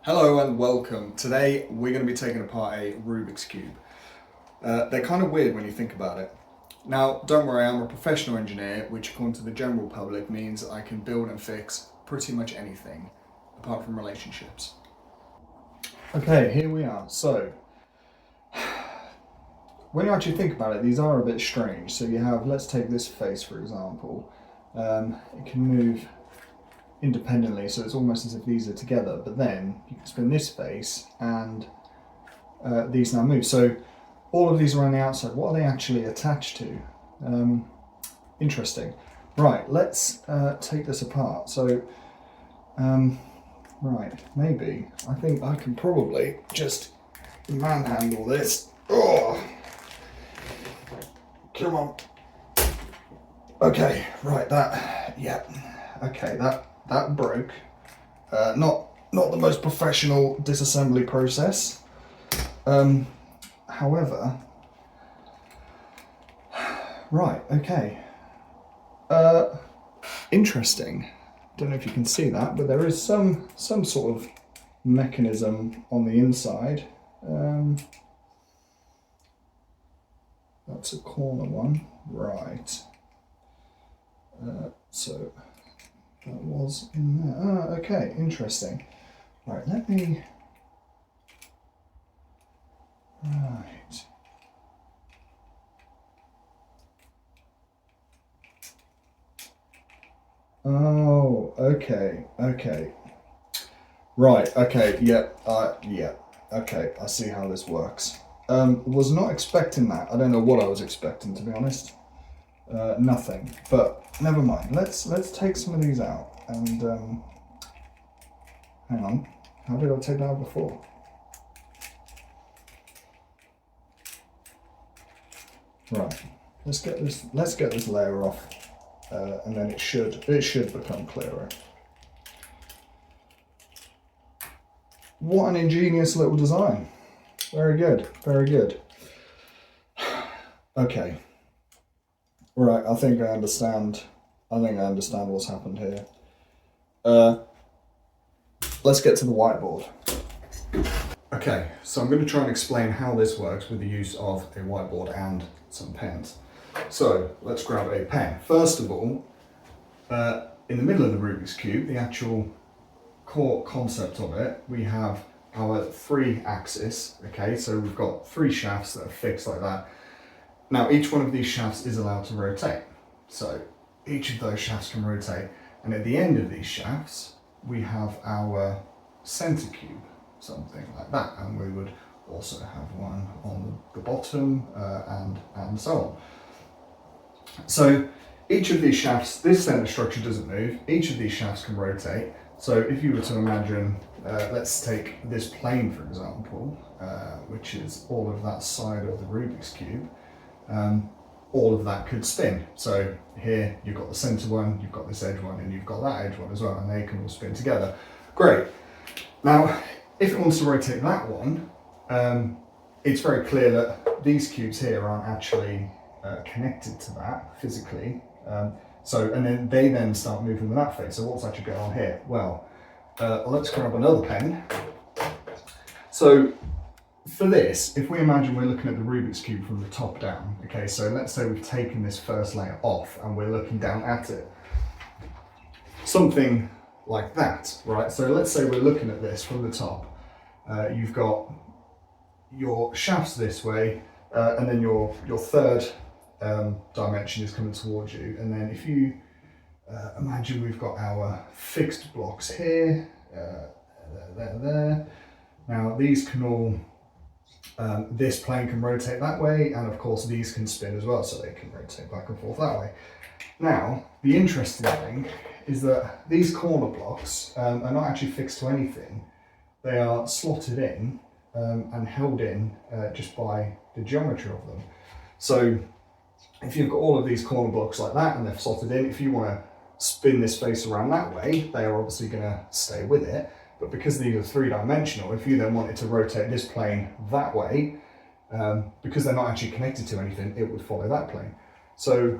Hello and welcome. Today we're going to be taking apart a Rubik's Cube. They're kind of weird when you think about it. Now, don't worry, I'm a professional engineer, which according to the general public means I can build and fix pretty much anything, apart from relationships. Okay, here we are. So, when you actually think about it, these are a bit strange. So you have, let's take this face for example. It can move independently, so it's almost as if these are together, but then you can spin this face and these now move. So all of these are on the outside. What are they actually attached to? Interesting. Right, let's take this apart. So, right, maybe, I think I can probably just manhandle this. Oh, come on. Okay, right, okay, that broke. Not the most professional disassembly process. However, right, okay. Interesting. Don't know if you can see that, but there is some sort of mechanism on the inside. That's a corner one, right. So that was in there. Ah, okay, interesting. Right, let me. Right. Oh, okay. Right, okay, yeah, okay, I see how this works. Was not expecting that. I don't know what I was expecting, to be honest. Nothing, but never mind. Let's take some of these out and hang on. How did I take that out before? Right. Let's get this layer off, and then it should become clearer. What an ingenious little design. Very good. Very good. Okay. Right, I think I understand what's happened here. Let's get to the whiteboard. Okay, so I'm going to try and explain how this works with the use of a whiteboard and some pens. So, let's grab a pen. First of all, in the middle of the Rubik's Cube, the actual core concept of it, we have our 3-axis, okay, so we've got 3 shafts that are fixed like that. Now, each one of these shafts is allowed to rotate. So each of those shafts can rotate. And at the end of these shafts, we have our center cube, something like that. And we would also have one on the bottom and so on. So each of these shafts, this center structure doesn't move. Each of these shafts can rotate. So if you were to imagine, let's take this plane, for example, which is all of that side of the Rubik's Cube. All of that could spin. So here you've got the center one, you've got this edge one, and you've got that edge one as well, and they can all spin together. Great. Now, if it wants to rotate that one, it's very clear that these cubes here aren't actually connected to that physically. And then they start moving with that face. So what's actually going on here? Well, let's grab another pen. So for this, if we imagine we're looking at the Rubik's Cube from the top down, okay, so let's say we've taken this first layer off and we're looking down at it. Something like that, right? So let's say we're looking at this from the top. You've got your shafts this way, and then your third dimension is coming towards you. And then if you imagine we've got our fixed blocks here, there. Now these can all this plane can rotate that way, and of course these can spin as well, so they can rotate back and forth that way. Now, the interesting thing is that these corner blocks are not actually fixed to anything. They are slotted in and held in just by the geometry of them. So if you've got all of these corner blocks like that and they're slotted in, if you want to spin this face around that way, they are obviously going to stay with it. But because these are 3-dimensional, if you then wanted to rotate this plane that way, because they're not actually connected to anything, it would follow that plane. So,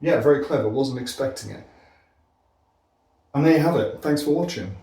yeah, very clever, wasn't expecting it. And there you have it. Thanks for watching.